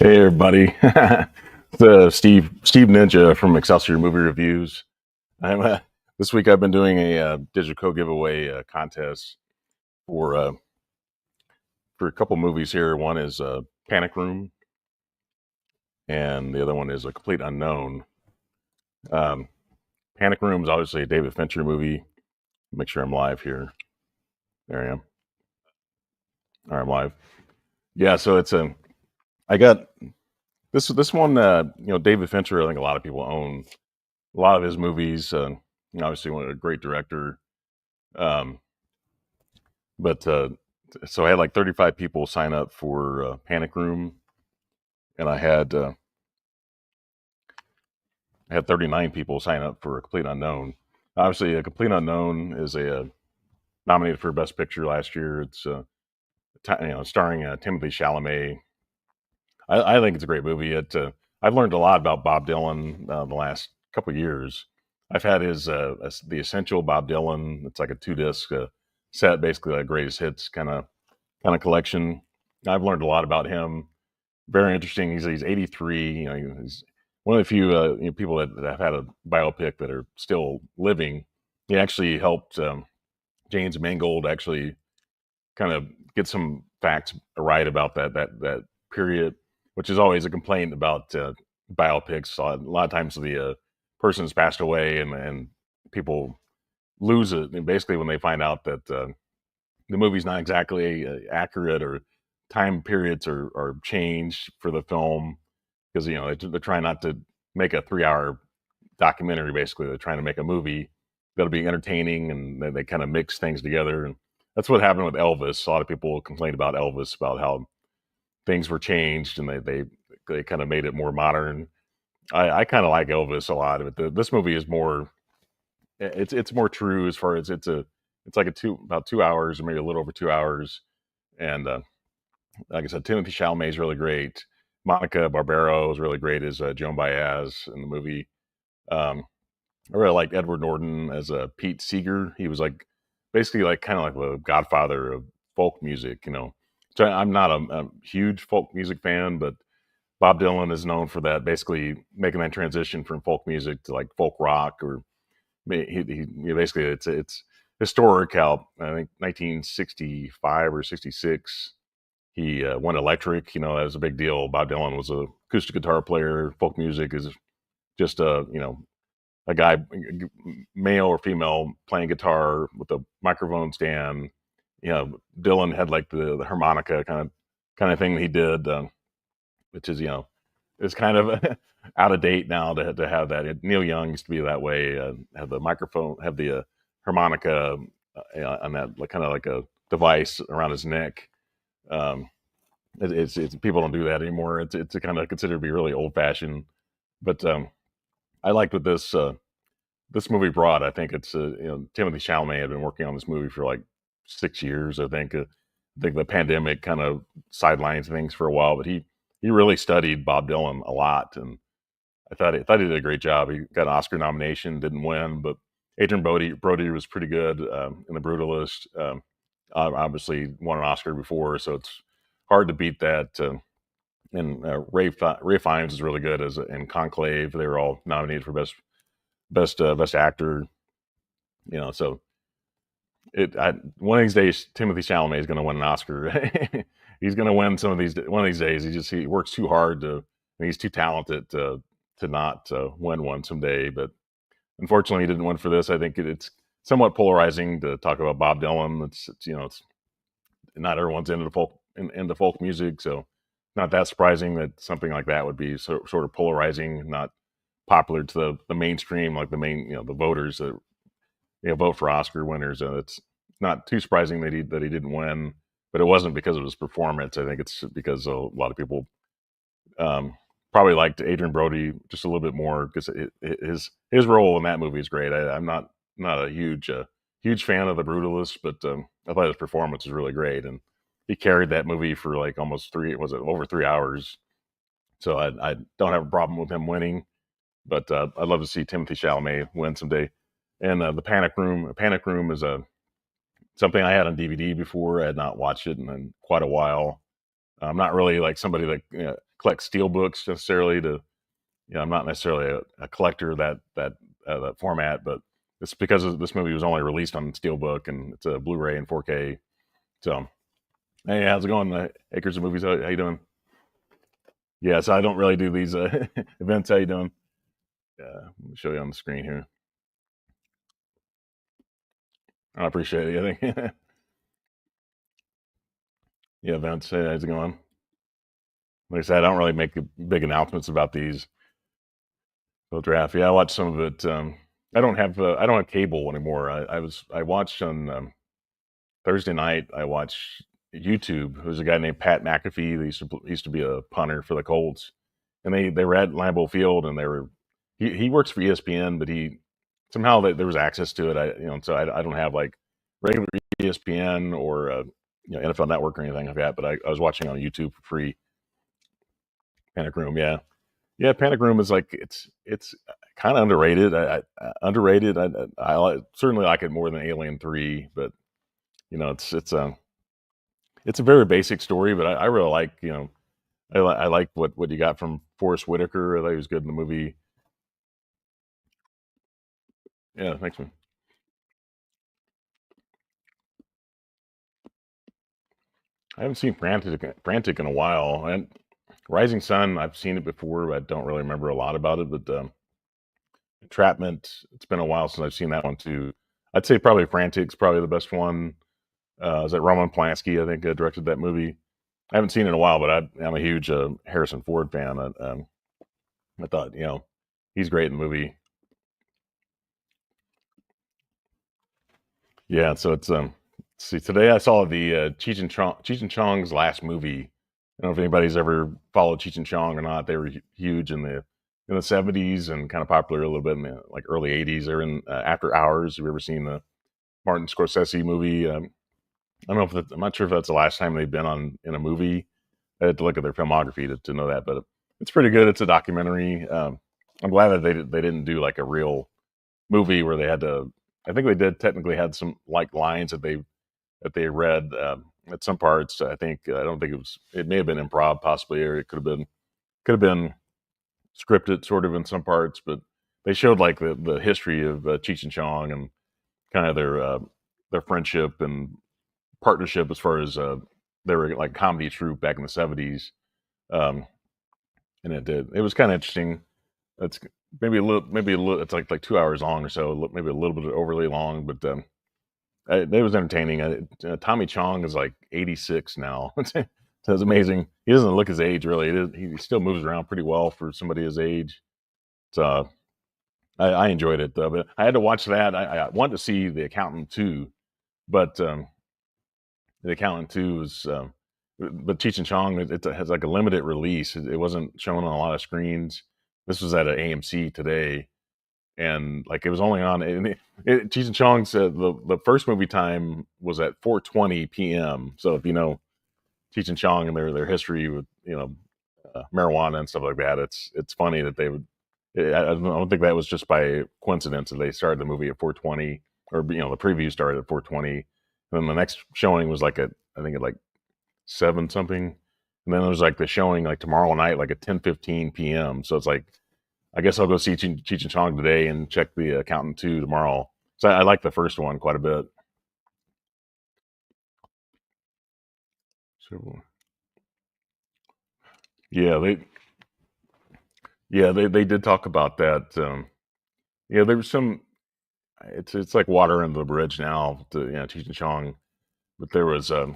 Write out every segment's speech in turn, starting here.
Hey everybody, it's Steve Ninja from Excelsior Movie Reviews. I'm this week I've been doing a digital code giveaway contest for uh, for a couple movies here. One is Panic Room, and the other one is A Complete Unknown. Um, Panic Room is obviously a David Fincher movie. Make sure I'm live here. There I am. All right, I'm live. Yeah, so it's a I got this one. David Fincher. I think a lot of people own a lot of his movies. Obviously, one a great director. Um, but so I had like 35 people sign up for Panic Room, and I had 39 people sign up for A Complete Unknown. Obviously, A Complete Unknown is a nominated for Best Picture last year. It's starring Timothy Chalamet. I think it's a great movie. I've learned a lot about Bob Dylan the last couple of years. I've had his the Essential Bob Dylan. It's like a 2 disc set, basically like greatest hits kind of collection. I've learned a lot about him. Very interesting. He's 83. He's one of the few people that have had a biopic that are still living. He actually helped James Mangold actually kind of get some facts right about that period, which is always a complaint about biopics. A lot of times the person's passed away, and people lose it. And basically, when they find out that the movie's not exactly accurate, or time periods are changed for the film, because they're trying not to make a 3 hour documentary. Basically, they're trying to make a movie that'll be entertaining, and they kind of mix things together. And that's what happened with Elvis. A lot of people complained about Elvis, about how things were changed, and they kind of made it more modern. I kind of like Elvis a lot, but this movie is more. It's more true, as far as it's like about 2 hours, or maybe a little over 2 hours. And like I said, Timothy Chalamet is really great. Monica Barbero is really great as Joan Baez in the movie. Um, I really like Edward Norton as Pete Seeger. He was like basically like kind of like the godfather of folk music. So I'm not a huge folk music fan, but Bob Dylan is known for that, basically making that transition from folk music to like folk rock. Or basically it's historic how I think 1965 or 66 he went electric. That was a big deal. Bob Dylan was a acoustic guitar player. Folk music is just a guy, male or female, playing guitar with a microphone stand. Dylan had like the harmonica kind of thing that he did, which is kind of out of date now to have that. Neil Young used to be that way. Have the microphone, have the harmonica on that, like, kind of like a device around his neck. Um, it's people don't do that anymore. It's kind of considered to be really old fashioned. But I liked what this movie brought. I think it's Timothy Chalamet had been working on this movie for like 6 years. I think the pandemic kind of sidelined things for a while, but he really studied Bob Dylan a lot, and I thought he did a great job. He got an Oscar nomination, didn't win, but Adrian Brody was pretty good in The Brutalist. Obviously won an Oscar before, so it's hard to beat that. And Ray Fiennes is really good as in Conclave. They were all nominated for best actor. So one of these days Timothy Chalamet is going to win an Oscar. He's going to win one of these days. He works too hard he's too talented to not win one someday. But unfortunately, he didn't win for this. I think it's somewhat polarizing to talk about Bob Dylan. It's not everyone's into folk music, so not that surprising that something like that would be sort of polarizing, not popular to the mainstream, like the voters that vote for Oscar winners. It's not too surprising that he didn't win, but it wasn't because of his performance. I think it's because a lot of people um, probably liked Adrian Brody just a little bit more, because his role in that movie is great. I'm not a huge fan of The Brutalist, but I thought his performance was really great, and he carried that movie for like almost over 3 hours. So I don't have a problem with him winning, but I'd love to see Timothy Chalamet win someday. And the Panic Room is something I had on DVD before. I had not watched it in quite a while. I'm not really like somebody that collect steel books necessarily. To I'm not necessarily a collector of that format, but it's because this movie was only released on steelbook and it's a Blu-ray and 4K. So, hey, how's it going, Acres of Movies? How you doing? Yeah, so I don't really do these events. How you doing? Let me show you on the screen here. I appreciate it. I think yeah, events. Hey, how's it going? Like I said, I don't really make big announcements about these. The draft. Yeah, I watched some of it. I don't have cable anymore. I watched on Thursday night. I watched YouTube. There's a guy named Pat McAfee. He used to be a punter for the Colts, and they were at Lambeau Field, and he works for ESPN, but he somehow there was access to it. So I don't have like regular ESPN or NFL Network or anything like that. But I was watching on YouTube for free. Panic Room, yeah. Yeah, Panic Room is like it's kind of underrated. Underrated. Certainly like it more than Alien 3, but it's a very basic story. But I really like I like what you got from Forrest Whitaker. I thought he was good in the movie. Yeah, thanks man. I haven't seen Frantic in a while, and Rising Sun. I've seen it before, but I don't really remember a lot about it. But Entrapment. It's been a while since I've seen that one too. I'd say probably Frantic's probably the best one. Is that Roman Polanski? I think directed that movie. I haven't seen it in a while, but I'm a huge Harrison Ford fan. I thought he's great in the movie. Yeah, so it's see today I saw the Cheech and Chong's last movie. I don't know if anybody's ever followed Cheech and Chong or not. They were huge in the 70s and kind of popular a little bit in the like early 80s. They're in After Hours. Have you ever seen the Martin Scorsese movie? I don't know if I'm not sure if that's the last time they've been on in a movie. I had to look at their filmography to know that, but it's pretty good. It's a documentary. I'm glad that they didn't do like a real movie where they had to. I think they did technically had some like lines that they read at some parts. I think I don't think it was. It may have been improv possibly, or it could have been scripted sort of in some parts. But they showed like the history of Cheech and Chong and kind of their friendship and partnership as far as they were like comedy troupe back in the 70s. Um, and it was kind of interesting. It's maybe a little it's like 2 hours long or so, maybe a little bit overly long, but it was entertaining. Tommy Chong is like 86 now. So it's amazing. He doesn't look his age really. He still moves around pretty well for somebody his age. So I enjoyed it though, but I had to watch that. I wanted to see The Accountant too, but The Accountant 2 is, but Cheech and Chong, it has like a limited release. It wasn't shown on a lot of screens. This was at an AMC today, and like it was only on. Cheech and Chong said the first movie time was at 4:20 p.m. So if you know Cheech and Chong and their history with marijuana and stuff like that, it's funny that they would. I don't think that was just by coincidence that they started the movie at 4:20, or the preview started at 4:20, and then the next showing was like I think at like seven something, and then there was like the showing like tomorrow night like at 10:15 p.m. So it's like I guess I'll go see Cheech and Chong today and check The Accountant 2 tomorrow. So I like the first one quite a bit. So yeah, they did talk about that. Yeah, there was some. It's like water under the bridge now to Cheech and Chong, but there was a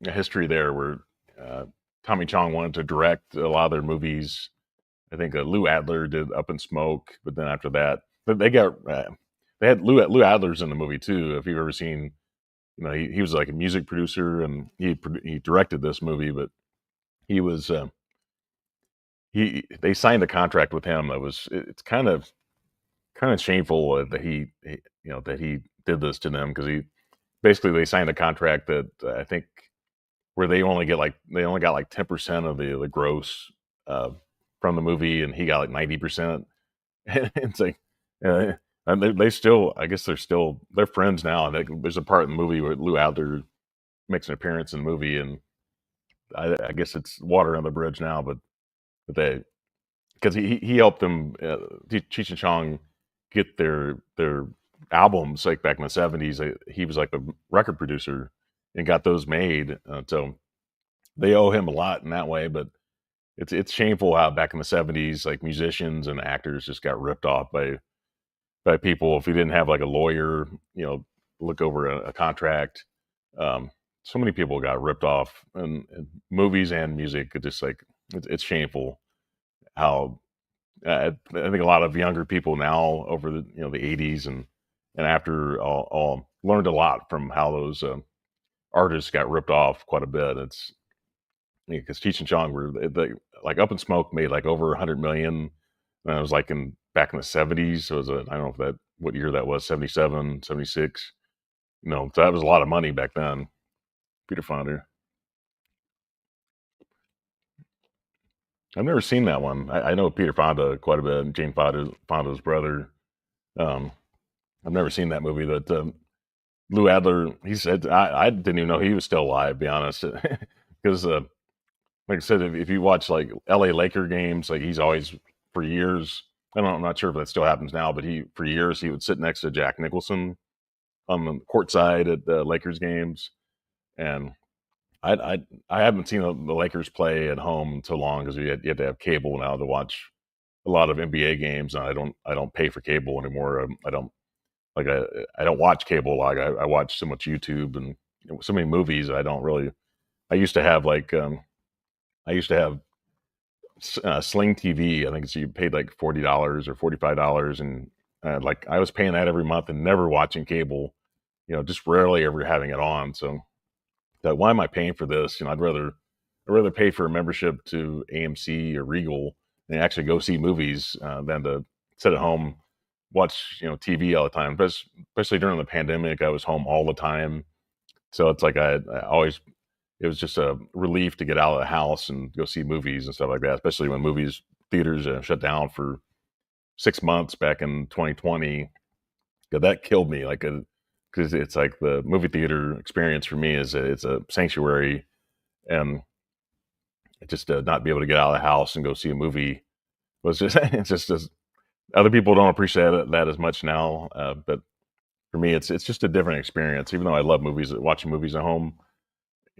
history there where Tommy Chong wanted to direct a lot of their movies. I think Lou Adler did Up in Smoke, but then after that, but they had Lou Adler's in the movie too. If you've ever seen, he was like a music producer and he directed this movie, but he was he they signed a contract with him that was it's kind of shameful that he did this to them because he basically they signed a contract that I think where they only got like 10% of the gross uh, from the movie, and he got like 90%. And it's like, uh, and they still, I guess they're friends now. There's a part in the movie where Lou Adler makes an appearance in the movie, and I guess it's water on the bridge now. But They because he helped them, Cheech and Chong get their albums like back in the '70s. He was like a record producer and got those made. So they owe him a lot in that way. But it's shameful how back in the '70s, like musicians and actors just got ripped off by people if you didn't have like a lawyer, look over a contract. So many people got ripped off, and movies and music. It just like it's shameful how I think a lot of younger people now over the '80s and after all learned a lot from how those artists got ripped off quite a bit. It's because Cheech and Chong were like Up in Smoke made like over 100 million. And it was like in back in the '70s. So it was I don't know if that what year that was, 77, 76. So that was a lot of money back then. Peter Fonda. I've never seen that one. I know Peter Fonda quite a bit. Jane Fonda's brother. Um, I've never seen that movie. But Lou Adler, he said I didn't even know he was still alive. To be honest, because like I said, if you watch like L.A. Laker games, like he's always for years. I'm not sure if that still happens now, but he for years he would sit next to Jack Nicholson on the court side at the Lakers games, and I haven't seen the Lakers play at home in so long because you had to have cable now to watch a lot of NBA games, and I don't pay for cable anymore. I don't like I don't watch cable. Like I watch so much YouTube and so many movies. I don't really. I used to have like I used to have Sling TV. I think you paid like $40 or $45, and like I was paying that every month and never watching cable. Just rarely ever having it on. So that why am I paying for this? I'd rather pay for a membership to AMC or Regal and actually go see movies than to sit at home watch TV all the time. But especially during the pandemic, I was home all the time, so it's like I always it was just a relief to get out of the house and go see movies and stuff like that. Especially when movies theaters shut down for 6 months back in 2020. 'Cause that killed me. Because it's like the movie theater experience for me is it's a sanctuary, and just to not be able to get out of the house and go see a movie was just it's just as other people don't appreciate that as much now. But for me, it's just a different experience. Even though I love movies, watching movies at home,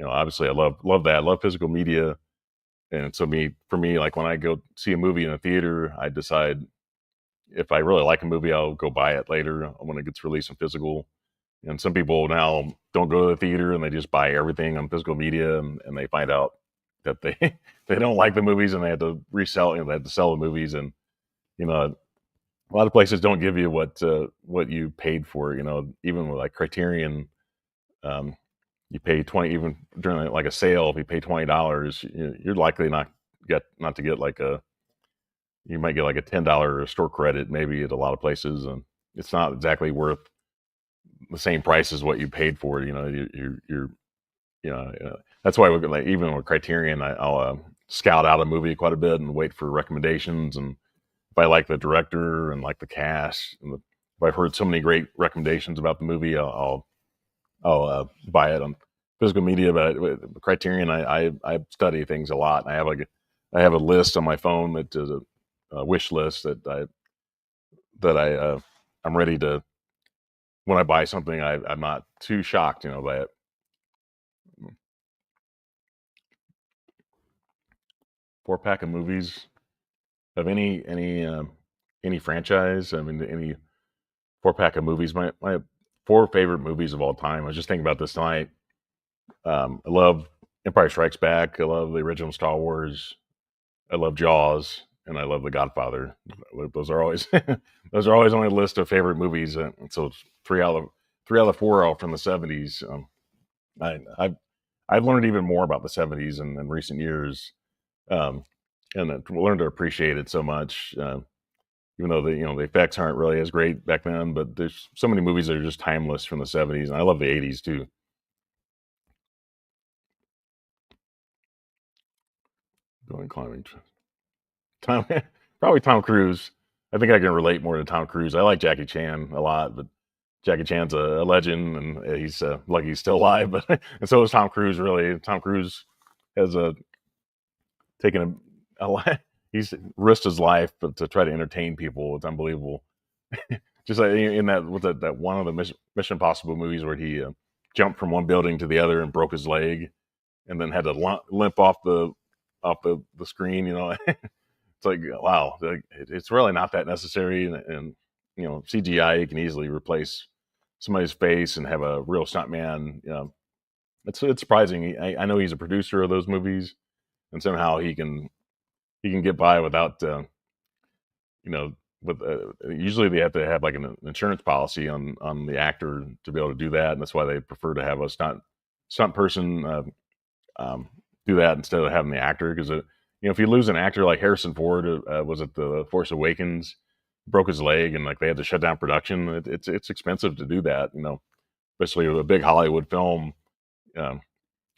obviously I love that. I love physical media, and so for me, like when I go see a movie in a theater, I decide if I really like a movie, I'll go buy it later when it gets released in physical. And some people now don't go to the theater and they just buy everything on physical media, and they find out that they they don't like the movies and they had to resell. They had to sell the movies, and you know a lot of places don't give you what you paid for. Even with like Criterion, um, you pay 20 even during like a sale. If you pay $20, you're likely not to get like a you might get like a $10 store credit maybe at a lot of places, and it's not exactly worth the same price as what you paid for it. That's why we like even with Criterion, I'll scout out a movie quite a bit and wait for recommendations. And if I like the director and like the cast, and if I've heard so many great recommendations about the movie, I'll buy it on physical media. But with Criterion, I study things a lot. And I have a list on my phone that is a wish list that I'm ready to when I buy something. I'm not too shocked, by it. Four pack of movies of any franchise. I mean, any four pack of movies. My four favorite movies of all time. I was just thinking about this tonight. I love Empire Strikes Back. I love the original Star Wars. I love Jaws, and I love The Godfather. Those are always those are always on my list of favorite movies. And so three out of four are all from the '70s. I, I've learned even more about the '70s in recent years, um, and learned to appreciate it so much. Even though the effects aren't really as great back then, but there's so many movies that are just timeless from the '70s, and I love the '80s too. Going climbing, Tom, probably Tom Cruise. I think I can relate more to Tom Cruise. I like Jackie Chan a lot, but Jackie Chan's a legend, and he's lucky he's still alive. But and so is Tom Cruise. Really, Tom Cruise has taken a lot. he's risked his life to try to entertain people. It's unbelievable. Just like in that with that one of the Mission Impossible movies where he jumped from one building to the other and broke his leg, and then had to limp off the screen. You know, it's like wow, like, it's really not that necessary. And you know, CGI you can easily replace somebody's face and have a real stuntman. You know, it's surprising. I know he's a producer of those movies, and somehow he can get by without you know with usually they have to have like an insurance policy on the actor to be able to do that, and that's why they prefer to have a stunt person um, do that instead of having the actor because you know if you lose an actor like Harrison Ford was it the Force Awakens broke his leg and like they had to shut down production. It's expensive to do that, you know, especially with a big Hollywood film. um,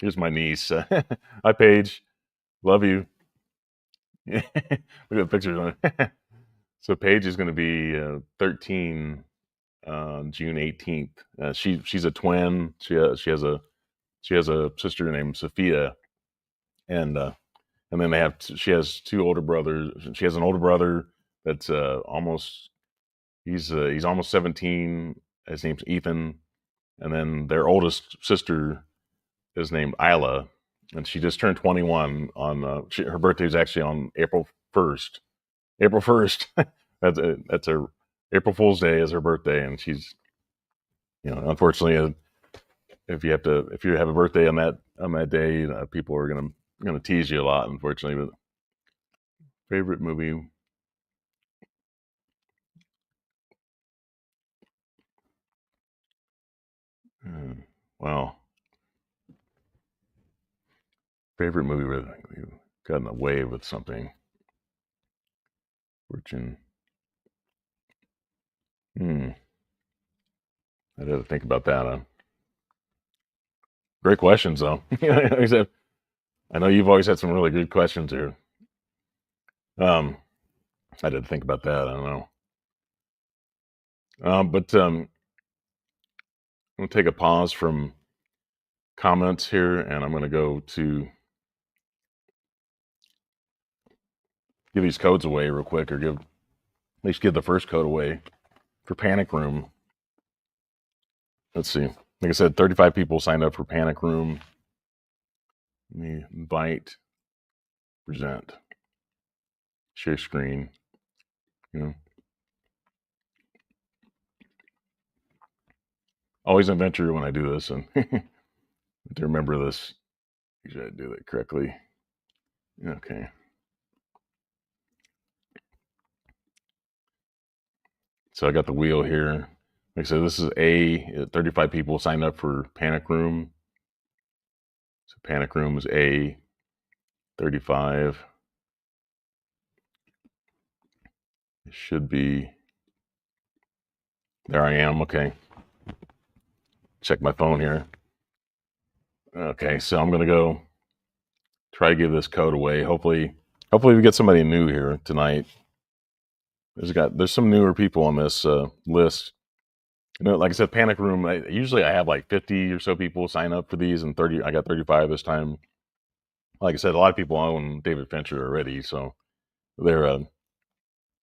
Here's my niece. Hi Paige, love you. Look at the pictures on it. So Paige is going to be 13 June 18th. She's a twin. She has a sister named Sophia, and then she has two older brothers. She has an older brother that's almost he's almost 17. His name's Ethan, and then their oldest sister is named Isla, and she just turned 21 on her birthday is actually on April 1st. April 1st. That's her April Fool's Day is her birthday, and she's you know unfortunately if you have a birthday on that day, people are gonna tease you a lot. Unfortunately, but favorite movie. Hmm, wow, favorite movie where you got in the way with something. Fortune. Hmm. I'd have to think about that. Great questions, though. Like I said, I know you've always had some really good questions here. Um, I did think about that. I don't know. But I'm gonna take a pause from comments here, and I'm gonna go to give these codes away real quick, or at least give the first code away for Panic Room. Let's see. Like I said, 35 people signed up for Panic Room. Let me invite, present, share screen. You know, always an adventure when I do this, and to remember this, make sure I do it correctly. Okay. So I got the wheel here. Like I said, this is 35 people signed up for Panic Room. So Panic Room is A, 35. It should be, there I am. Okay. Check my phone here. Okay, so I'm going to go try to give this code away. Hopefully we get somebody new here tonight. There's some newer people on this list. You know, like I said, Panic Room. Usually I have like 50 or so people sign up for these, and 30. I got 35 this time. Like I said, a lot of people own David Fincher already, so they're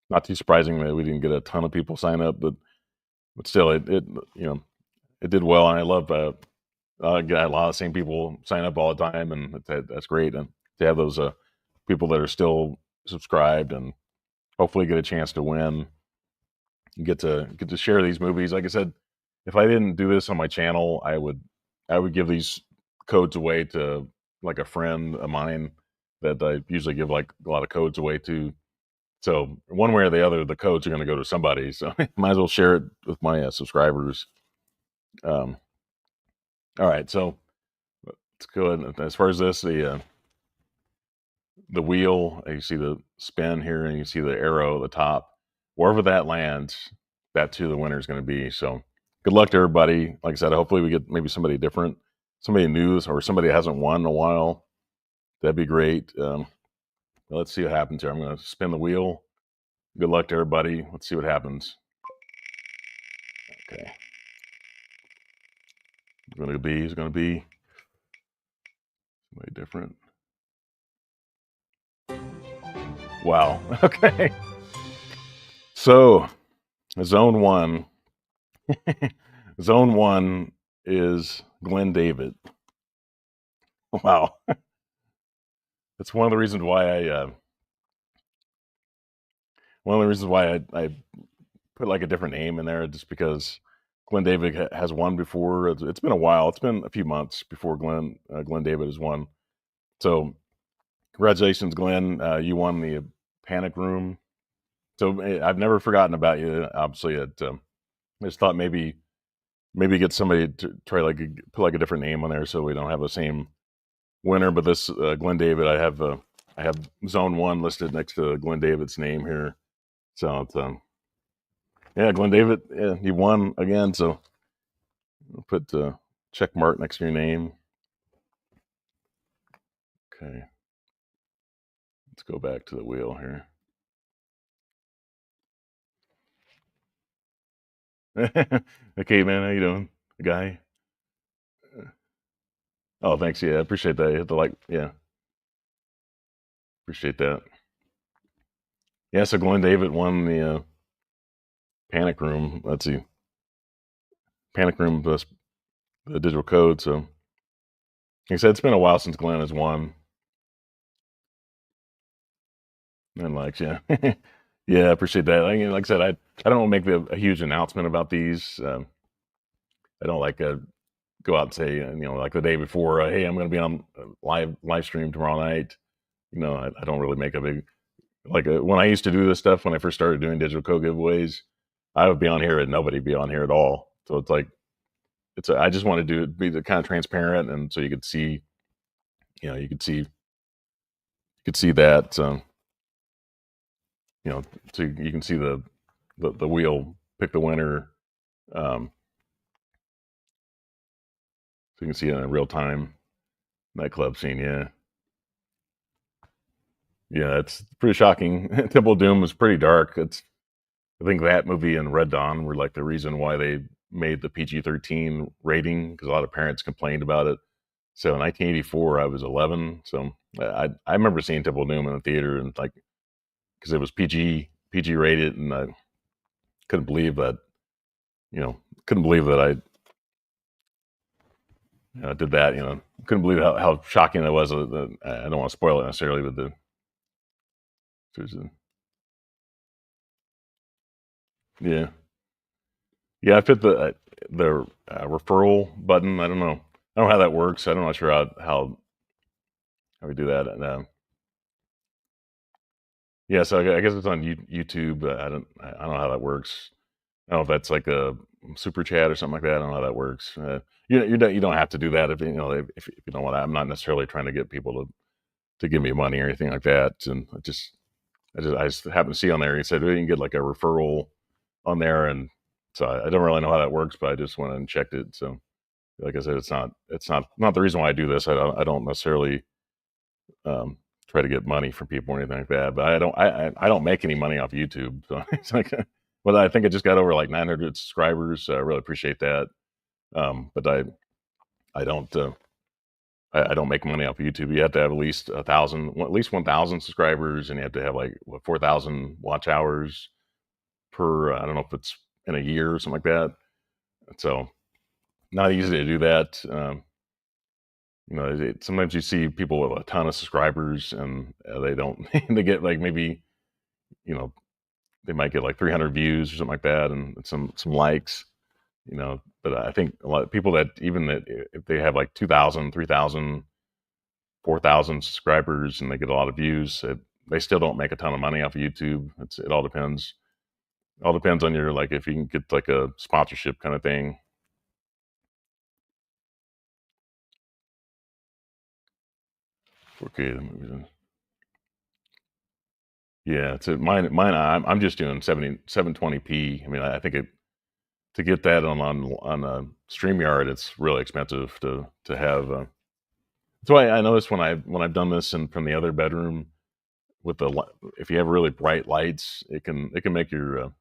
not too surprising that we didn't get a ton of people sign up, but still, it you know it did well, and I love get a lot of the same people sign up all the time, and that's great, and to have those people that are still subscribed and hopefully get a chance to win, get to share these movies. Like I said, if I didn't do this on my channel, I would give these codes away to like a friend of mine that I usually give like a lot of codes away to. So one way or the other, the codes are going to go to somebody. So might as well share it with my subscribers. Um, all right, so let's go ahead. As far as this, the wheel, you see the spin here, and you see the arrow at the top. Wherever that lands, that's who the winner is going to be. So good luck to everybody. Like I said, hopefully we get maybe somebody different, somebody new, or somebody that hasn't won in a while. That'd be great. Let's see what happens here. I'm going to spin the wheel. Good luck to everybody. Let's see what happens. Okay. It's going to be somebody different. Wow. Okay. So zone one, zone one is Glenn David. Wow. That's one of the reasons why I put like a different name in there, just because Glenn David has won before. It's been a while. It's been a few months before Glenn David has won. So congratulations, Glenn. You won the Panic Room. So I've never forgotten about you. Obviously, I just thought maybe get somebody to try like put like a different name on there so we don't have the same winner. But this Glenn David, I have zone one listed next to Glenn David's name here. So it's yeah, Glenn David, yeah, he won again. So I'll put check mark next to your name. Okay, let's go back to the wheel here. Okay, man, how you doing, guy? Oh, thanks. Yeah, I appreciate that. You hit the like. Yeah, appreciate that. Yeah, so Glenn David won the Panic Room. Let's see, Panic Room, the digital code. So, like I said, it's been a while since Glenn has won. And likes, yeah, yeah, I appreciate that. Like I said, I don't make a huge announcement about these. I don't like go out and say, like the day before, hey, I'm going to be on live stream tomorrow night. I don't really make a big like when I used to do this stuff when I first started doing digital code giveaways. I would be on here and nobody be on here at all. So it's like I just want to be the kind of transparent, and so you could see, you could see that, so you can see the wheel pick the winner, so you can see it in real time. Nightclub scene, yeah, yeah, it's pretty shocking. Temple of Doom was pretty dark. I think that movie and Red Dawn were like the reason why they made the PG-13 rating, because a lot of parents complained about it. So in 1984, I was 11. So I remember seeing Temple of Doom in the theater, and like because it was PG rated, and I couldn't believe that you know couldn't believe that I did that. Couldn't believe how shocking that was. I don't want to spoil it necessarily, but there's a, yeah, yeah. I fit the referral button. I don't know. I don't know how that works. I'm not sure how we do that. And yeah, so I guess it's on YouTube. I don't know how that works. I don't know if that's like a super chat or something like that. I don't know how that works. You don't have to do that if you don't want. I'm not necessarily trying to get people to give me money or anything like that. And I just happened to see on there. He said, well, you can get like a referral on there, and so I don't really know how that works, but I just went and checked it. So, like I said, it's not the reason why I do this. I don't necessarily um, try to get money from people or anything like that. But I don't make any money off YouTube. So it's like, well, I think I just got over like 900 subscribers. So I really appreciate that. But I don't. I don't make money off of YouTube. You have to have at least 1,000, at least 1,000 subscribers, and you have to have like 4,000 watch hours per. I don't know if it's in a year or something like that. So not easy to do that. Sometimes you see people with a ton of subscribers, and they don't. They get like maybe you know they might get like 300 views or something like that, and some likes. But I think a lot of people that even that if they have like 2,000, 3,000, 4,000 subscribers and they get a lot of views, they still don't make a ton of money off of YouTube. It all depends. All depends on your like if you can get like a sponsorship kind of thing. Okay, yeah, it's mine. I'm just doing 720p. I mean, I think to get that on a StreamYard, it's really expensive to have. That's why I noticed when I've done this and from the other bedroom with if you have really bright lights, it can make your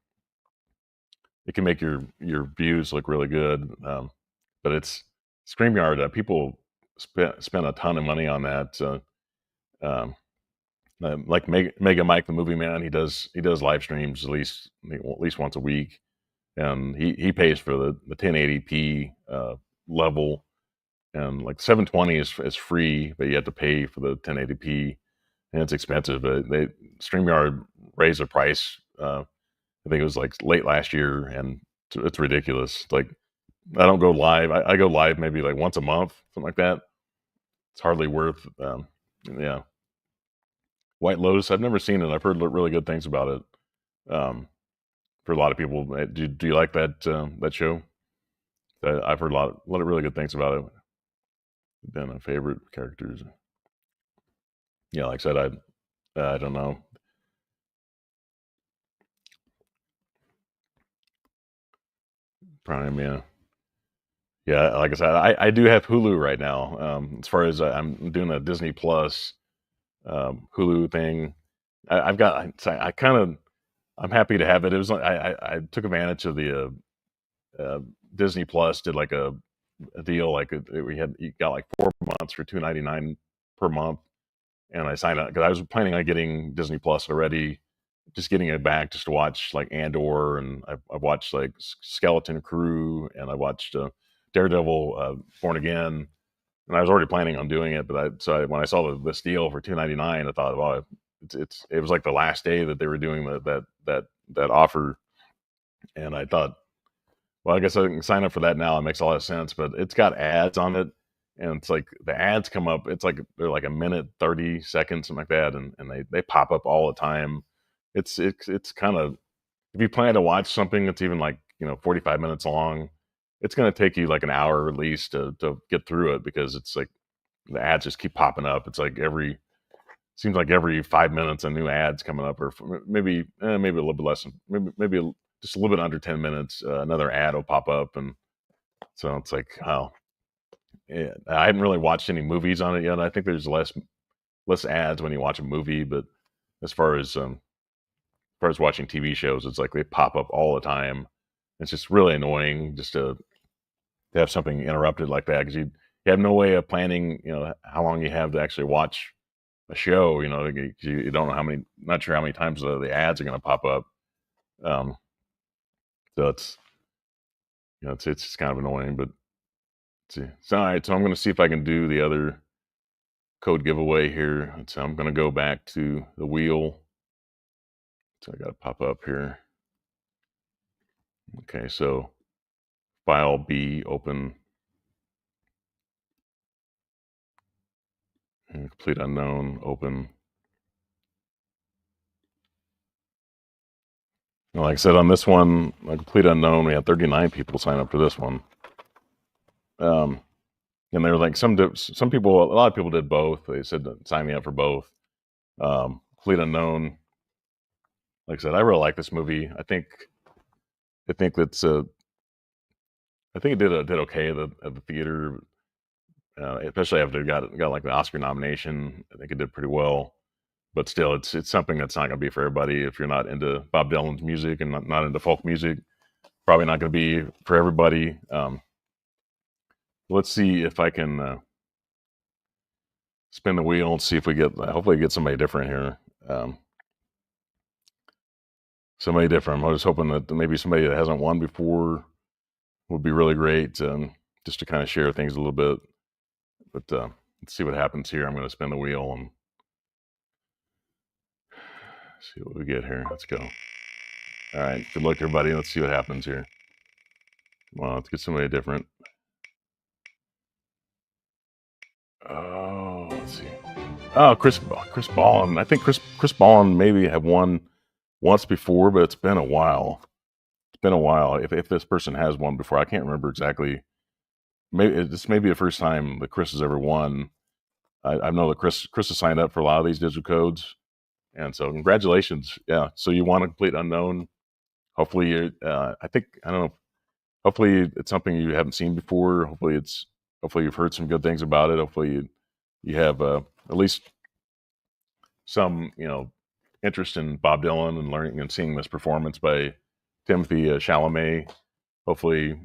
views look really good. But it's StreamYard. People spend a ton of money on that. Um, like Mega Mike, the movie man. He does live streams at least once a week, and he pays for the 1080p level, and like 720 is free, but you have to pay for the 1080p, and it's expensive. But they Streamyard raised the price. I think it was like late last year, and it's ridiculous. Like I don't go live. I go live maybe like once a month, something like that. It's hardly worth. Yeah, White Lotus. I've never seen it. I've heard really good things about it. For a lot of people, do you like that show? I've heard a lot of really good things about it. Been my favorite characters. Yeah, like I said, I don't know. Prime, yeah. Yeah, like I said, I do have Hulu right now. As far as I'm doing a Disney Plus Hulu thing, I've got. I kind of I'm happy to have it. It was like I took advantage of the Disney Plus did like a deal like we had you got like 4 months for 2.99 per month, and I signed up because I was planning on getting Disney Plus already, just getting it back just to watch like Andor, and I've watched like Skeleton Crew, and I watched Daredevil Born Again, and I was already planning on doing it. But when I saw this deal for 2.99, I thought, well, it was like the last day that they were doing that offer, and I thought, well, I guess I can sign up for that now. It makes a lot of sense, but it's got ads on it, and it's like the ads come up. It's like they're like a minute 30 seconds, something like that, and they pop up all the time. It's kind of, if you plan to watch something that's even like 45 minutes long, it's going to take you like an hour at least to get through it, because it's like the ads just keep popping up. It's like seems like every 5 minutes a new ad's coming up, or maybe a little bit less, just a little bit under 10 minutes, another ad will pop up, and so it's like, oh, yeah, I haven't really watched any movies on it yet. I think there's less ads when you watch a movie, but as far as watching TV shows, it's like they pop up all the time. It's just really annoying just to have something interrupted like that, because you have no way of planning, how long you have to actually watch a show. You don't know not sure how many times the ads are going to pop up. Um, so it's just kind of annoying, but let's see. So, all right, so I'm going to see if I can do the other code giveaway here. So I'm going to go back to the wheel. So I got to pop up here. Okay, so file B, open, and complete unknown, open. And like I said, on this one, a complete unknown, we had 39 people sign up for this one. And they were like, some people, a lot of people did both. They said, sign me up for both. Complete unknown. Like I said, I really like this movie. I think that's I think it did okay at the theater, especially after it got like the Oscar nomination. I think it did pretty well. But still, it's something that's not going to be for everybody. If you're not into Bob Dylan's music and not into folk music, probably not going to be for everybody. Let's see if I can spin the wheel and see if we hopefully get somebody different here. Somebody different. I was hoping that maybe somebody that hasn't won before would be really great, just to kind of share things a little bit. But let's see what happens here. I'm going to spin the wheel and see what we get here. Let's go. All right. Good luck, everybody. Let's see what happens here. Well, let's get somebody different. Oh, let's see. Oh, Chris Ballin. I think Chris Ballin maybe have won once before, but it's been a while. It's been a while. If this person has won before, I can't remember exactly. Maybe this may be the first time that Chris has ever won. I know that Chris has signed up for a lot of these digital codes, and so congratulations. Yeah. So you want a complete unknown. Hopefully, I don't know. Hopefully, it's something you haven't seen before. Hopefully you've heard some good things about it. Hopefully, you have at least some interest in Bob Dylan and learning and seeing this performance by Timothy Chalamet. Hopefully,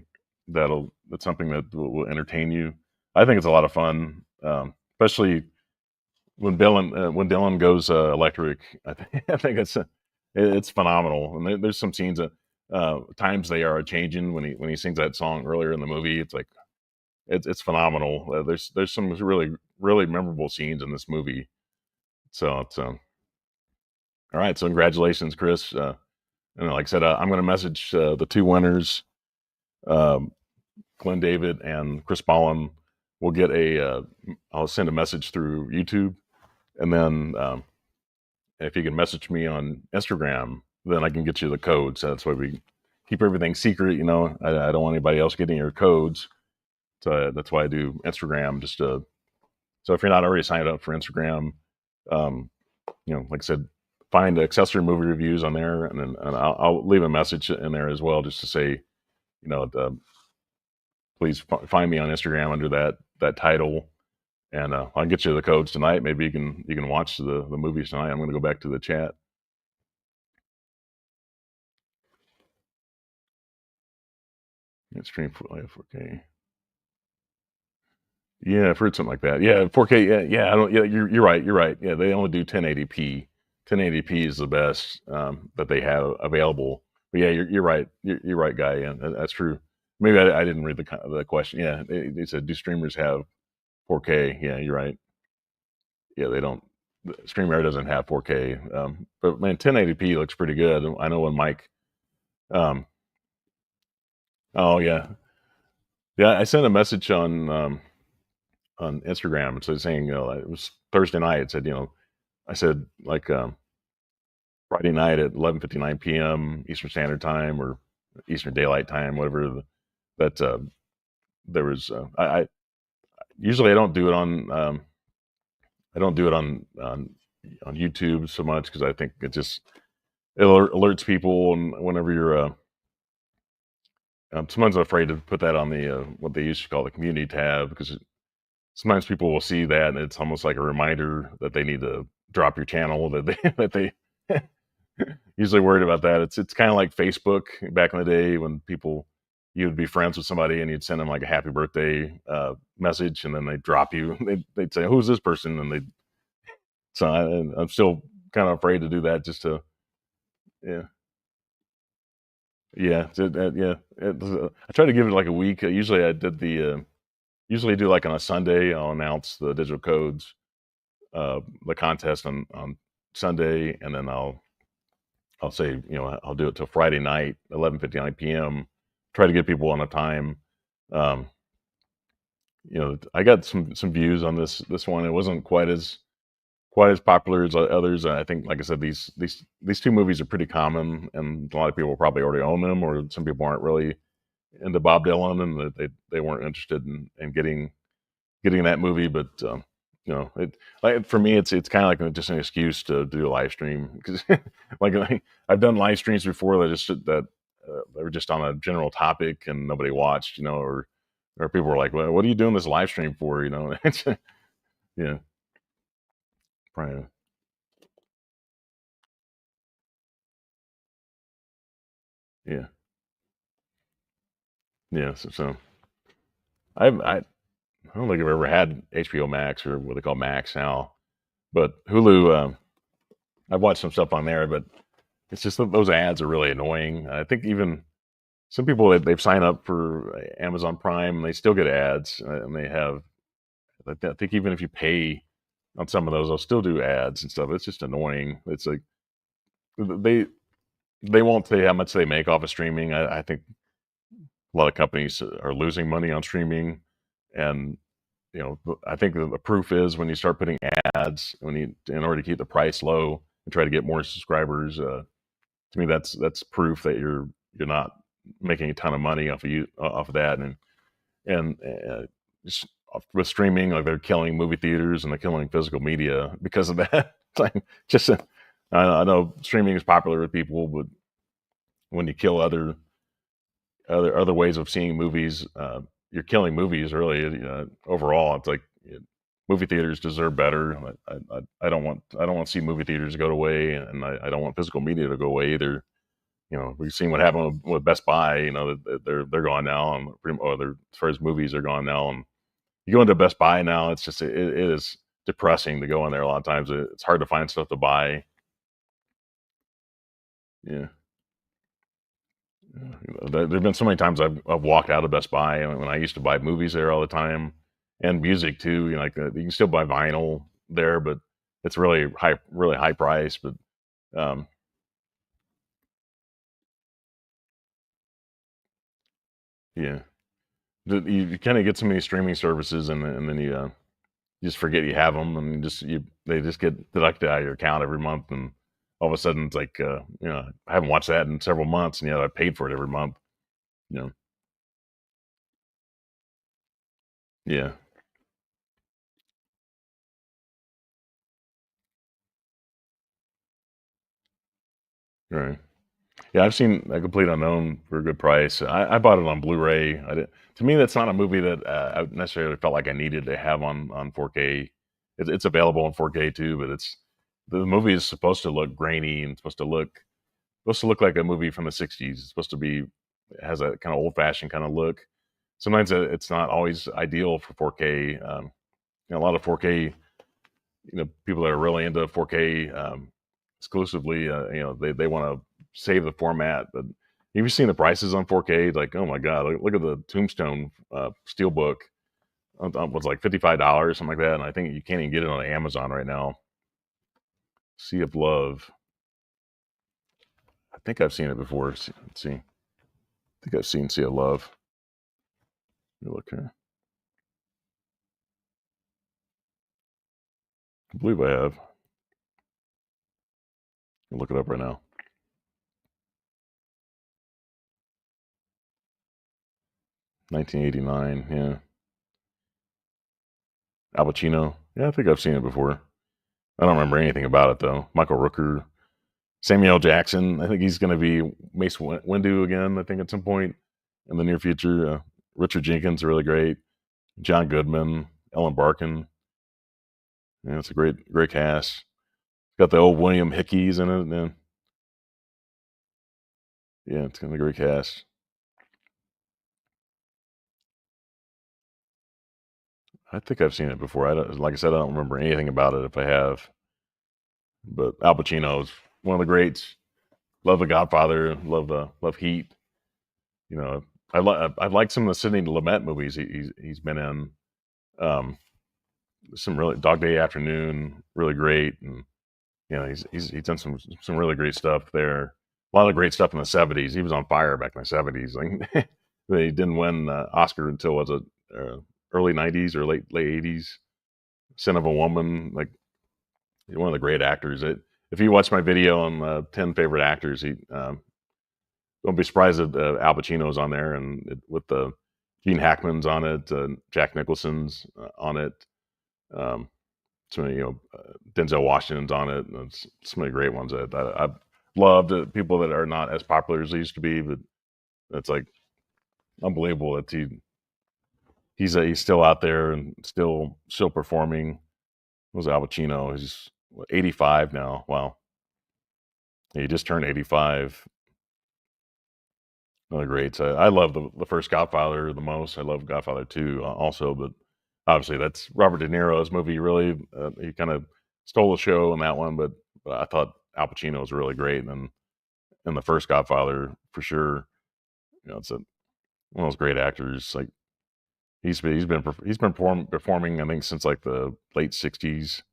that's something that will entertain you. I think it's a lot of fun, especially when Dylan goes electric, I think it's phenomenal. And there's some scenes that times they are changing when he sings that song earlier in the movie. It's like it's phenomenal. There's some really memorable scenes in this movie. So it's all right. So congratulations, Chris. And like I said, I'm going to message the two winners, um, Glenn David and Chris Ballin. We'll get I'll send a message through YouTube, and then if you can message me on Instagram, then I can get you the codes. So that's why we keep everything secret. I don't want anybody else getting your codes. So that's why I do Instagram. So if you're not already signed up for Instagram, um, like I said, find accessory movie reviews on there, and I'll leave a message in there as well, just to say, please find me on Instagram under that title, and I'll get you the codes tonight. Maybe you can watch the movies tonight. I'm going to go back to the chat. It's stream 4K. Yeah, I've heard something like that. Yeah, 4K. Yeah. I don't. Yeah, you're right. You're right. Yeah, they only do 1080p. 1080p is the best that they have available. But yeah, you're right. You're right, guy. Yeah, that's true. Maybe I didn't read the question. Yeah, they said, do streamers have 4K? Yeah, you're right. Yeah, they don't. StreamYard doesn't have 4K. But man, 1080p looks pretty good. I know when Mike. Um, oh yeah, yeah. I sent a message on Instagram, so saying, it was Thursday night. It said, I said, like, Friday night at 11:59 p.m. Eastern Standard Time, or Eastern Daylight Time, whatever. That there was. I usually I don't do it on YouTube so much, because I think it alerts people, and whenever you're sometimes I'm afraid to put that on the what they used to call the community tab, because sometimes people will see that and it's almost like a reminder that they need to drop your channel, that they that they usually worried about that. It's kind of like Facebook back in the day, when people, you'd be friends with somebody and you'd send them like a happy birthday message, and then they'd drop you. They'd say, "Who's this person?" And I'm still kind of afraid to do that, just to, yeah, yeah, yeah. I try to give it like a week. Usually I did usually do like on a Sunday. I'll announce the digital codes, the contest on Sunday, and then I'll say, I'll do it till Friday night, 11:59 p.m. Try to get people on a time. Um, I got some views on this one. It wasn't quite as popular as others. I think, like I said, these two movies are pretty common, and a lot of people probably already own them, or some people aren't really into Bob Dylan, and they weren't interested in getting that movie. But it, like, for me, it's kind of like just an excuse to do a live stream, because like I've done live streams before that they were just on a general topic and nobody watched, or people were like, "Well, what are you doing this live stream for?" It's, yeah, probably, yeah, yeah. So I don't think I've ever had HBO Max, or what they call Max now, but Hulu. I've watched some stuff on there, but it's just that those ads are really annoying. I think even some people, they've signed up for Amazon Prime, and they still get ads, and they have. I think even if you pay on some of those, they'll still do ads and stuff. It's just annoying. It's like they they won't say how much they make off of streaming. I think a lot of companies are losing money on streaming, and I think the proof is when you start putting ads, in order to keep the price low and try to get more subscribers. To me, that's proof that you're not making a ton of money off of that, and just with streaming, like, they're killing movie theaters and they're killing physical media because of that. Like, just I know streaming is popular with people, but when you kill other ways of seeing movies, you're killing movies, really. Overall, it's like, movie theaters deserve better. I don't want to see movie theaters go away, and I don't want physical media to go away either. We've seen what happened with Best Buy. They're gone now, and as far as movies are gone now, and you go into Best Buy now, it's just it is depressing to go in there. A lot of times it's hard to find stuff to buy. Yeah. There've been so many times I've walked out of Best Buy, and when I used to buy movies there all the time, and music too. You know, like you can still buy vinyl there, but it's really high price. But um, yeah, you kind of get so many streaming services, and then you just forget you have them, and they just get deducted out of your account every month, and all of a sudden it's like I haven't watched that in several months, and yet I paid for it every month. You know, yeah, right. Yeah, I've seen A Complete Unknown for a good price. I bought it on Blu-ray. I did, to me, that's not a movie that I necessarily felt like I needed to have on 4K. It's available in 4K too, but the movie is supposed to look grainy and supposed to look like a movie from the '60s. It's supposed to be it has a kind of old-fashioned kind of look. Sometimes it's not always ideal for 4K. A lot of 4K, people that are really into 4K exclusively, they want to save the format. But have you seen the prices on 4K? Like, oh my god, look at the Tombstone Steelbook. Was like $55, something like that, and I think you can't even get it on Amazon right now. Sea of Love. I think I've seen it before. Let's see. I think I've seen Sea of Love. Let me look here. I believe I have. I'll look it up right now. 1989. Yeah. Al Pacino. Yeah, I think I've seen it before. I don't remember anything about it though. Michael Rooker, Samuel L. Jackson. I think he's going to be Mace Windu again. I think at some point in the near future. Richard Jenkins, really great. John Goodman, Ellen Barkin. Yeah, it's a great cast. Got the old William Hickeys in it. And yeah, it's gonna be a great cast. I think I've seen it before. Like I said, I don't remember anything about it if I have. But Al Pacino's one of the greats. Love The Godfather. Love Heat. You know, I've liked some of the Sidney Lumet movies he's been in. Um, some really Dog Day Afternoon, really great, and he's done some really great stuff there. A lot of great stuff in the '70s. He was on fire back in the '70s. Like they didn't win Oscar until was it early '90s or late '80s. Son of a Woman, like one of the great actors. If you watch my video on 10 favorite actors, he don't be surprised that Al Pacino's on there, and with the Gene Hackman's on it, Jack Nicholson's on it. Um, so many, Denzel Washington's on it. And it's so many great ones that I've loved. People that are not as popular as they used to be, but it's like unbelievable that he's still out there and still performing. It was Al Pacino? He's 85 now. Wow, he just turned 85. Another great. So I love the first Godfather the most. I love Godfather 2 also, but obviously that's Robert De Niro's movie. Really, he kind of stole the show in that one, but I thought Al Pacino was really great, and then in the first Godfather for sure. It's one of those great actors. Like he's been performing I think since like the late '60s.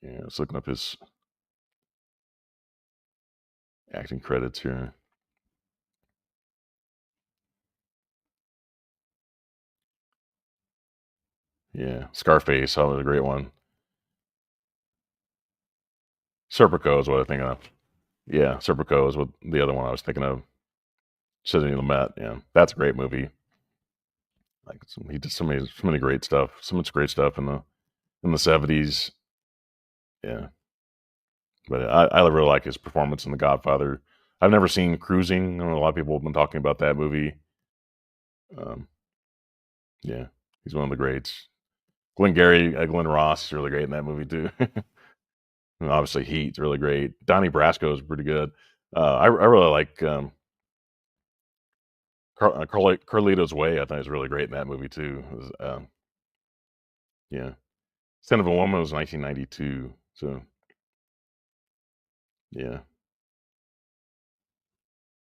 Yeah, it's looking up his acting credits here. Yeah, Scarface, that was a great one. Serpico is what I think of. Yeah, Serpico is what the other one I was thinking of. Sidney Lumet. Yeah, that's a great movie. Like he did so many great stuff. So much great stuff in the '70s. Yeah, but I really like his performance in The Godfather. I've never seen Cruising. I know a lot of people have been talking about that movie. Um, yeah, he's one of the greats. Glenn Ross is really great in that movie too. And obviously, Heat's really great. Donnie Brasco is pretty good. I really like Carlito's Way. I thought he was really great in that movie too. Yeah, Son of a Woman was 1992. So yeah,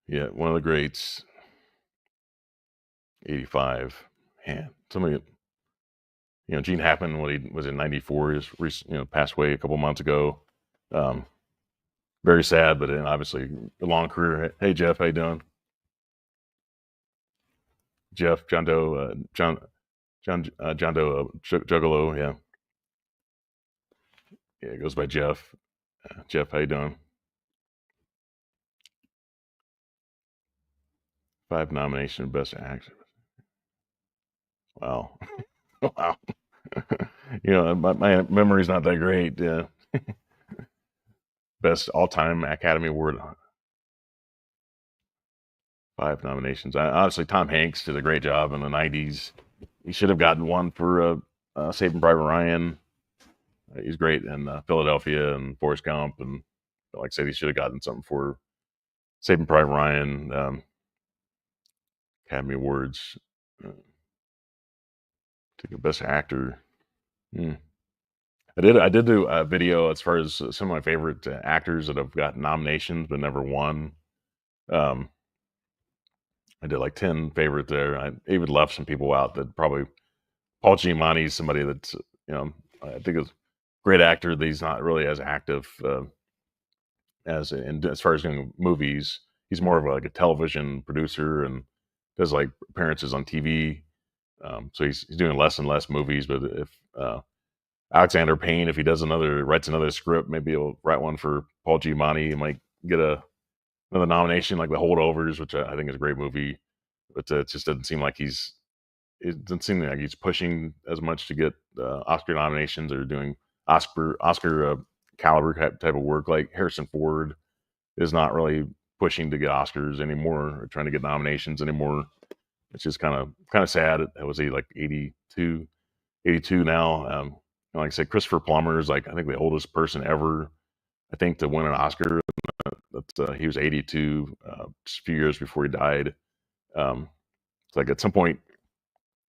yeah, one of the greats. 85. Man, somebody, Gene Hackman, when he was in '94, is passed away a couple months ago. Um, Very sad, but then obviously a long career. Hey Jeff, how you doing? Jeff, John Doe, John Doe, Juggalo. Yeah, yeah, it goes by Jeff. Jeff, how you doing? 5 nomination Best Actor. Wow, wow. My memory's not that great. Yeah. Best all-time Academy Award. 5 nominations. Honestly, Tom Hanks did a great job in the '90s. He should have gotten one for Saving Private Ryan. He's great in Philadelphia and Forrest Gump, and like I said, he should have gotten something for Saving Private Ryan. Academy Awards. Uh, Take a Best Actor. Hmm. I did do a video as far as some of my favorite actors that have got nominations but never won. Um, I did like 10 favorite there. I even left some people out that probably Paul Giamatti is somebody that's I think is a great actor. That he's not really as active as far as doing movies. He's more of like a television producer and does like appearances on TV. So he's doing less and less movies. But if Alexander Payne, if he writes another script, maybe he'll write one for Paul Giamatti. He might get another nomination, like The Holdovers, which I think is a great movie. But it just doesn't seem like it doesn't seem like he's pushing as much to get Oscar nominations or doing Oscar caliber type of work. Like Harrison Ford is not really pushing to get Oscars anymore or trying to get nominations anymore. It's just kind of sad. Was he like 82 now? Like I said, Christopher Plummer is like I think the oldest person ever I think to win an Oscar. He was 82, just a few years before he died. It's like at some point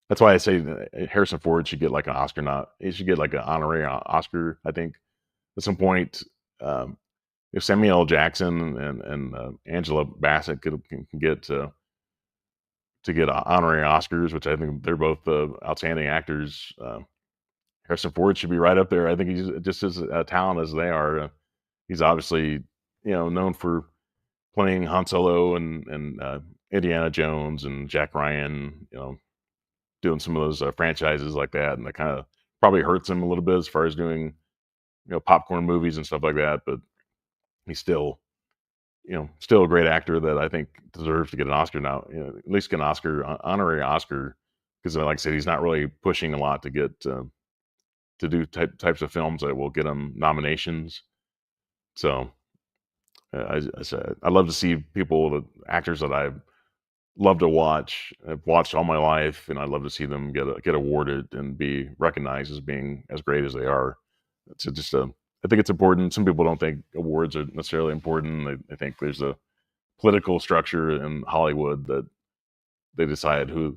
that's why I say Harrison Ford should get like an Oscar. Not he should get like an honorary Oscar. I think at some point, um, if Samuel L. Jackson and Angela Bassett can get to get honorary Oscars, which I think they're both outstanding actors. Harrison Ford should be right up there. I think he's just as talented as they are. He's obviously known for playing Han Solo and Indiana Jones and Jack Ryan. Doing some of those franchises like that, and that kind of probably hurts him a little bit as far as doing popcorn movies and stuff like that. But he's still a great actor that I think deserves to get an Oscar now. At least get an honorary Oscar, because like I said, he's not really pushing a lot to get to do types of films that will get him nominations. So I said I love to see actors that I love to watch. I've watched all my life, and I love to see them get awarded and be recognized as being as great as they are. It's just a I think it's important. Some people don't think awards are necessarily important. They think there's a political structure in Hollywood that they decide who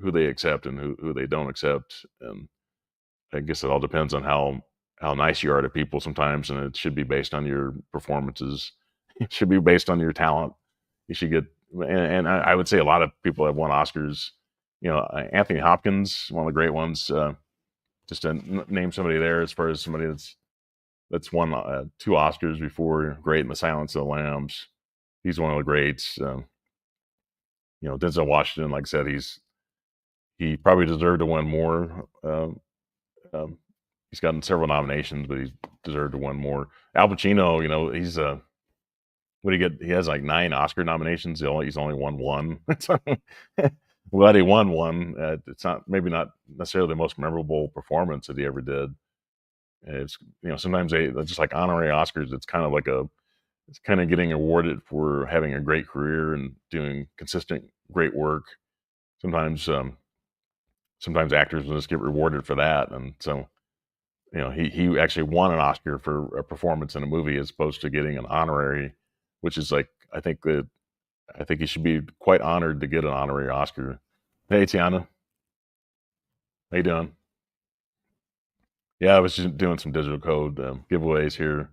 they accept and who they don't accept. And I guess it all depends on how nice you are to people sometimes, and it should be based on your performances. It should be based on your talent. You should get, and I would say a lot of people have won Oscars. Anthony Hopkins, one of the great ones. Just to name somebody there, as far as somebody that's won 2 Oscars before. Great in The Silence of the Lambs. He's one of the greats. Denzel Washington, like I said, he probably deserved to win more. Um, he's gotten several nominations, but he's deserved to win more. Al Pacino, he's what do you get? He has like 9 Oscar nominations. He's only won one. Glad he won one. It's not necessarily the most memorable performance that he ever did. It's sometimes they're just like honorary Oscars. It's kind of getting awarded for having a great career and doing consistent great work. Sometimes sometimes actors will just get rewarded for that, and so he actually won an Oscar for a performance in a movie as opposed to getting an honorary, which is like I think he should be quite honored to get an honorary Oscar. Hey, Tiana, how you doing? Yeah, I was just doing some digital code giveaways here.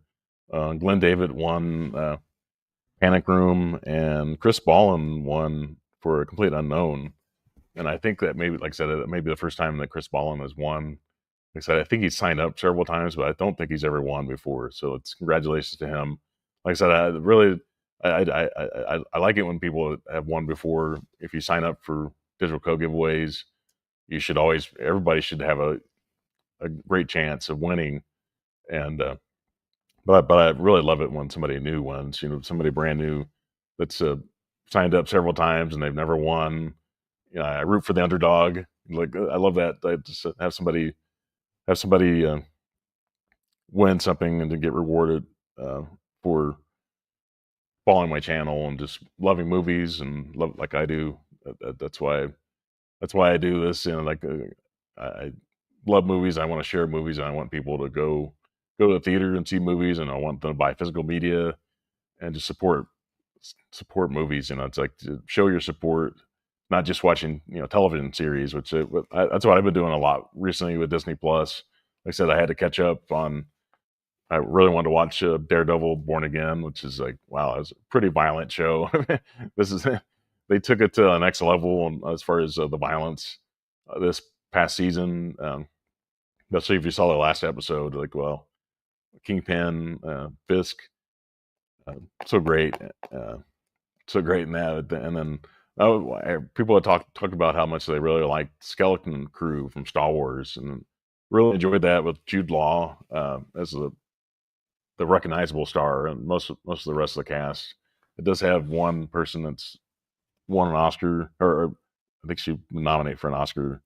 Glenn David won Panic Room, and Chris Ballin won for a Complete Unknown. And I think that maybe, like I said, that may be the first time that Chris Ballin has won. Like I said, I think he's signed up several times, but I don't think he's ever won before. So it's congratulations to him. Like I said, I really, I like it when people have won before. If you sign up for digital code giveaways, you should always, everybody should have a great chance of winning. And but I really love it when somebody new wins. You know, somebody brand new that's signed up several times and they've never won. You know, I root for the underdog. Like I love that. I just have somebody win something and to get rewarded for following my channel and just loving movies and love like I do. That's why I do this. You know, like I love movies. I want to share movies, and I want people to go to the theater and see movies, and I want them to buy physical media and just support movies. You know, it's like to show your support, not just watching television series. That's what I've been doing a lot recently with Disney Plus. Like I said, I had to catch up on. I really wanted to watch Daredevil: Born Again, which is like wow, it's a pretty violent show. This is they took it to the next level as far as the violence this past season. Especially if you saw the last episode, like well, Kingpin, Fisk, uh, so great. Uh, so great in that. And then people have talked about how much they really liked Skeleton Crew from Star Wars, and really enjoyed that with Jude Law as the recognizable star, and most of the rest of the cast. It does have one person that's won an Oscar, or I think she nominated for an Oscar.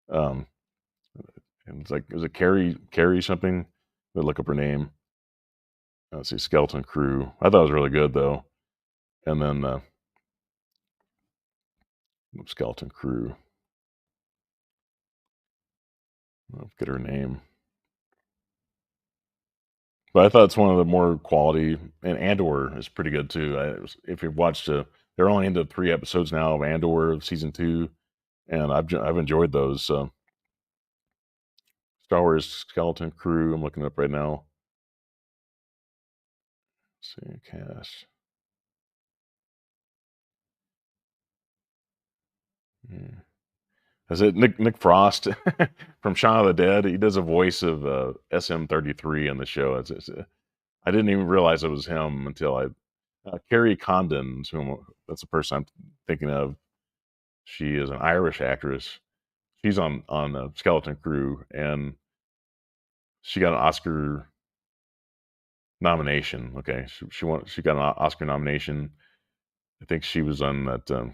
Um, and it's like it was a Carrie something. But look up her name. Let's see, Skeleton Crew. I thought it was really good though. And then Skeleton Crew. I'll get her name. But I thought it's one of the more quality, and Andor is pretty good too. If you've watched, they're only into 3 episodes now of Andor of season 2, and I've enjoyed those. Star Wars Skeleton Crew. I'm looking it up right now. Let's see cast. Yeah. Is it Nick Frost from Shaun of the Dead? He does a voice of SM-33 on the show. I didn't even realize it was him until Carrie Condon, that's the person I'm thinking of. She is an Irish actress. She's on the Skeleton Crew, and she got an Oscar nomination. Okay, she got an Oscar nomination. I think she was on that.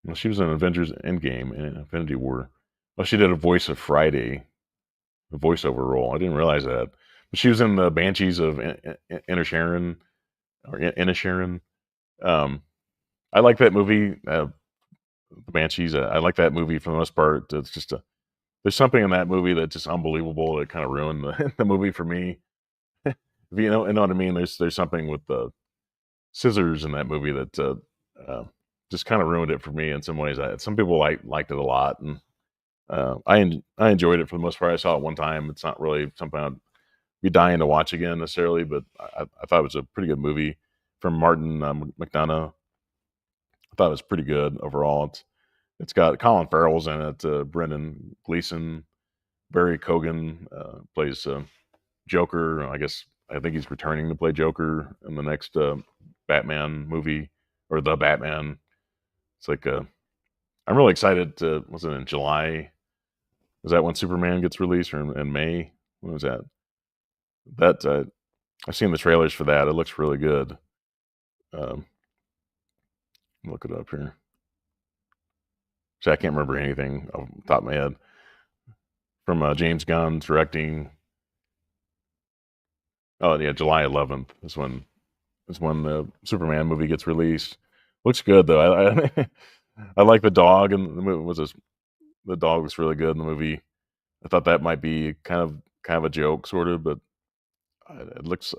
Well, she was in Avengers Endgame and Infinity War. Oh, she did a voice of Friday, a voiceover role. I didn't realize that. But she was in the Banshees of Inisherin or Inisherin. Um, I like that movie, the Banshees. I like that movie for the most part. It's just there's something in that movie that's just unbelievable that kind of ruined the movie for me. If you know what I mean. There's something with the scissors in that movie that uh, just kind of ruined it for me in some ways. Some people liked it a lot, and I enjoyed it for the most part. I saw it one time. It's not really something I'd be dying to watch again necessarily, but I thought it was a pretty good movie from Martin McDonough. I thought it was pretty good overall. It's got Colin Farrell's in it, Brendan Gleeson, Barry Cogan plays Joker. I think he's returning to play Joker in the next Batman movie or the Batman. It's like I'm really excited. Was it in July? Is that when Superman gets released, or in May? When was that? That I've seen the trailers for that. It looks really good. Um, look it up here. So I can't remember anything off the top of my head from James Gunn directing. Oh yeah, July 11th is when the Superman movie gets released. Looks good though. I like the dog, and the movie the dog looks really good in the movie. I thought that might be kind of a joke, sort of, but it looks.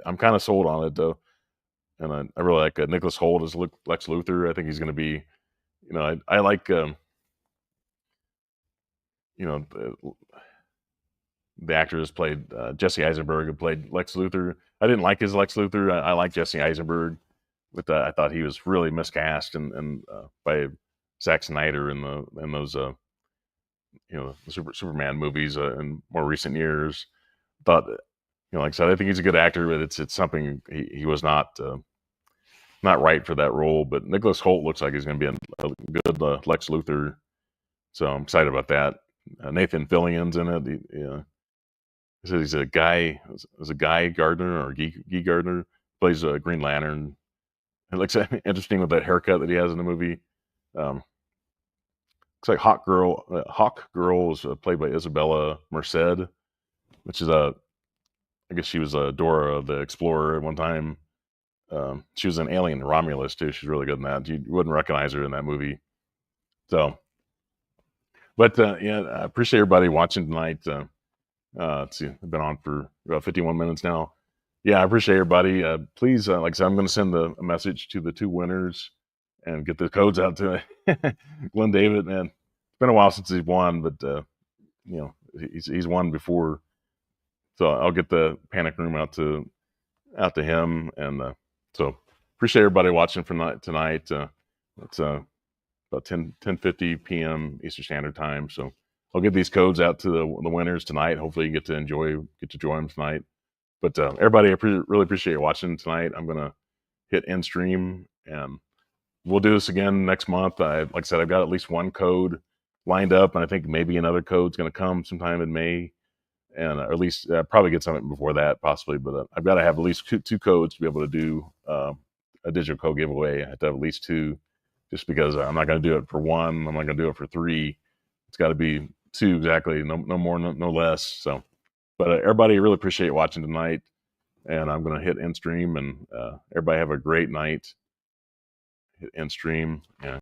I'm kind of sold on it though, and I really like Nicholas Hoult as Lex Luthor. I think he's going to be. I like. you know, the actors played Jesse Eisenberg, who played Lex Luthor. I didn't like his Lex Luthor. I like Jesse Eisenberg, but I thought he was really miscast and by Zack Snyder in those the Superman movies in more recent years. Thought like I said, I think he's a good actor, but it's something he was not right for that role. But Nicholas Hoult looks like he's going to be a good Lex Luthor, so I'm excited about that. Nathan Fillion's in it. He says he's a guy. Is a Guy Gardner or Guy Gardner plays a Green Lantern. It looks interesting with that haircut that he has in the movie. Um, looks like Hawk Girl is played by Isabella Merced, which is I guess she was a Dora the Explorer at one time. She was an alien Romulus too. She's really good in that. You wouldn't recognize her in that movie. So, but yeah, I appreciate everybody watching tonight. Let's see, I've been on for about 51 minutes now. Yeah, I appreciate everybody. Please, like I said, I'm going to send a message to the two winners and get the codes out to Glenn David. Man, it's been a while since he's won, but he's won before, so I'll get the panic room out to him. And so appreciate everybody watching for tonight. It's about 10:50 p.m. Eastern Standard Time. So I'll get these codes out to the winners tonight. Hopefully you get to enjoy them tonight. But everybody, I really appreciate you watching tonight. I'm going to hit end stream, and we'll do this again next month. Like I said, I've got at least one code lined up, and I think maybe another code's going to come sometime in May, and or at least probably get something before that, possibly. But I've got to have at least two codes to be able to do a digital code giveaway. I have to have at least two, just because I'm not going to do it for one. I'm not going to do it for three. It's got to be two exactly, no more, no less. So. But everybody, really appreciate you watching tonight, and I'm going to hit end stream, and everybody have a great night. Hit end stream, and